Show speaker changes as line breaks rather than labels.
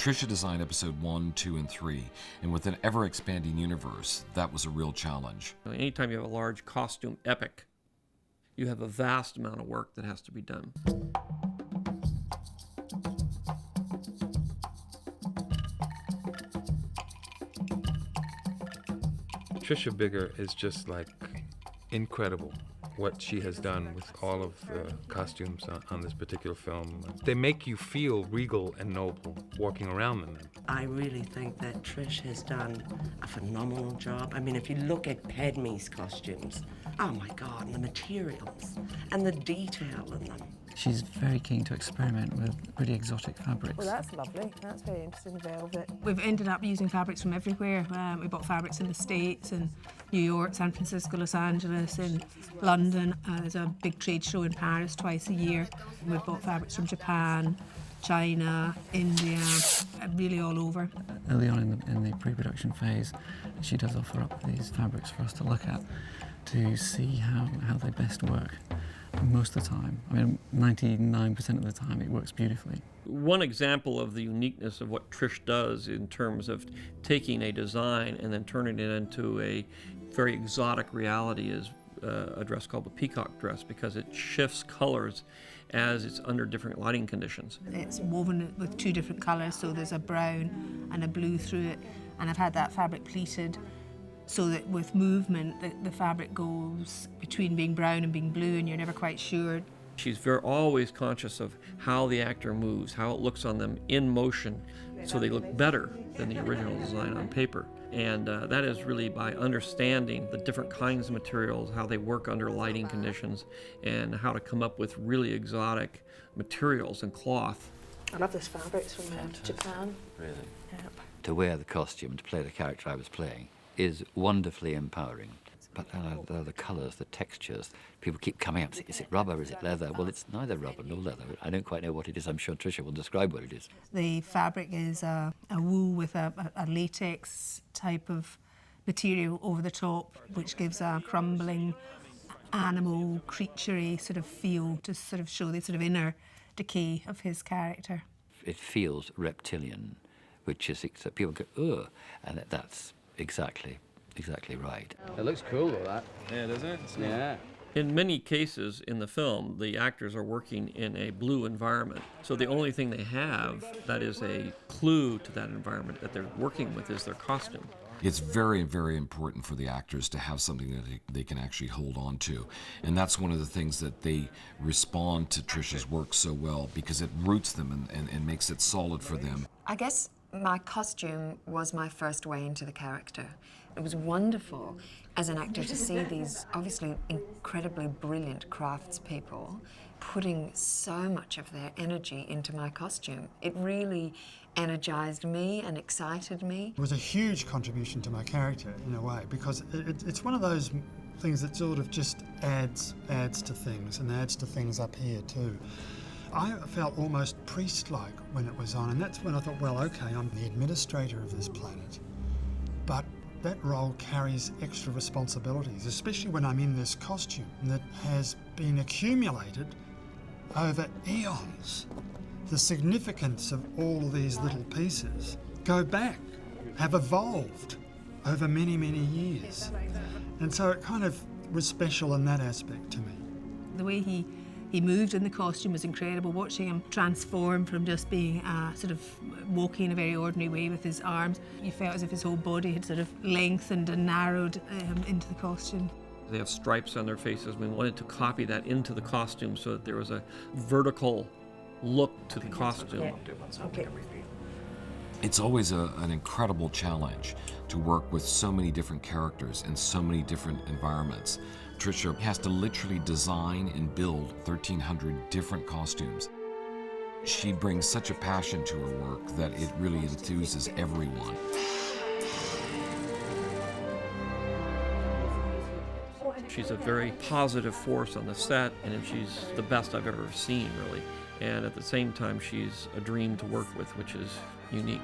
Tricia designed episode 1, 2, and 3, and with an ever-expanding universe, that was a real challenge.
Anytime you have a large costume epic, you have a vast amount of work that has to be done.
Tricia Bigger is just like incredible what she has done with all of the costumes on this particular film. They make you feel regal and noble walking around in them.
I really think that Trish has done a phenomenal job. I mean, if you look at Padme's costumes, oh my God, and the materials and the detail in them.
She's very keen to experiment with really exotic fabrics.
Well, that's lovely. That's very interesting, velvet.
We've ended up using fabrics from everywhere. We bought fabrics in the States, in New York, San Francisco, Los Angeles, in London. There's a big trade show in Paris twice a year. We've bought fabrics from Japan, China, India, really all over.
Early on in the pre-production phase, she does offer up these fabrics for us to look at to see how they best work. Most of the time, I mean 99% of the time, it works beautifully.
One example of the uniqueness of what Trish does in terms of taking a design and then turning it into a very exotic reality is a dress called the peacock dress, because it shifts colors as it's under different lighting conditions.
It's woven with two different colours, so there's a brown and a blue through it, and I've had that fabric pleated so that with movement the fabric goes between being brown and being blue, and you're never quite sure.
She's always conscious of how the actor moves, how it looks on them in motion, so they look better than the original design on paper. And that is really by understanding the different kinds of materials, how they work under lighting conditions, and how to come up with really exotic materials and cloth.
I love this fabrics from Japan.
Really?
Yep.
To wear the costume, to play the character I was playing, is wonderfully empowering. But the colours, the textures, people keep coming up and say, is it rubber, is it leather? Well, it's neither rubber nor leather. I don't quite know what it is. I'm sure Tricia will describe what it is.
The fabric is a wool with a latex type of material over the top, which gives a crumbling, animal, creaturey sort of feel to sort of show the sort of inner decay of his character.
It feels reptilian, which is, people go, ugh, and that's exactly right.
It looks cool, though, that.
Yeah, doesn't it?
Yeah.
In many cases in the film, the actors are working in a blue environment. So the only thing they have that is a clue to that environment that they're working with is their costume.
It's very, very important for the actors to have something that they can actually hold on to. And that's one of the things that they respond to Tricia's work so well, because it roots them and makes it solid for them.
I guess my costume was my first way into the character. It was wonderful as an actor to see these obviously incredibly brilliant craftspeople putting so much of their energy into my costume. It really energized me and excited me.
It was a huge contribution to my character in a way, because it's one of those things that sort of just adds to things, and adds to things up here too. I felt almost priest-like when it was on, and that's when I thought, well, okay, I'm the administrator of this planet, but that role carries extra responsibilities, especially when I'm in this costume that has been accumulated over eons. The significance of all of these little pieces go back, have evolved over many, many years. And so it kind of was special in that aspect to me.
The way he moved in the costume was incredible. Watching him transform from just being sort of walking in a very ordinary way with his arms, you felt as if his whole body had sort of lengthened and narrowed into the costume.
They have stripes on their faces. We wanted to copy that into the costume so that there was a vertical look to the costume.
Yeah. Okay.
It's always an incredible challenge to work with so many different characters and so many different environments. Tricia has to literally design and build 1,300 different costumes. She brings such a passion to her work that it really enthuses everyone.
She's a very positive force on the set, and she's the best I've ever seen, really. And at the same time, she's a dream to work with, which is unique.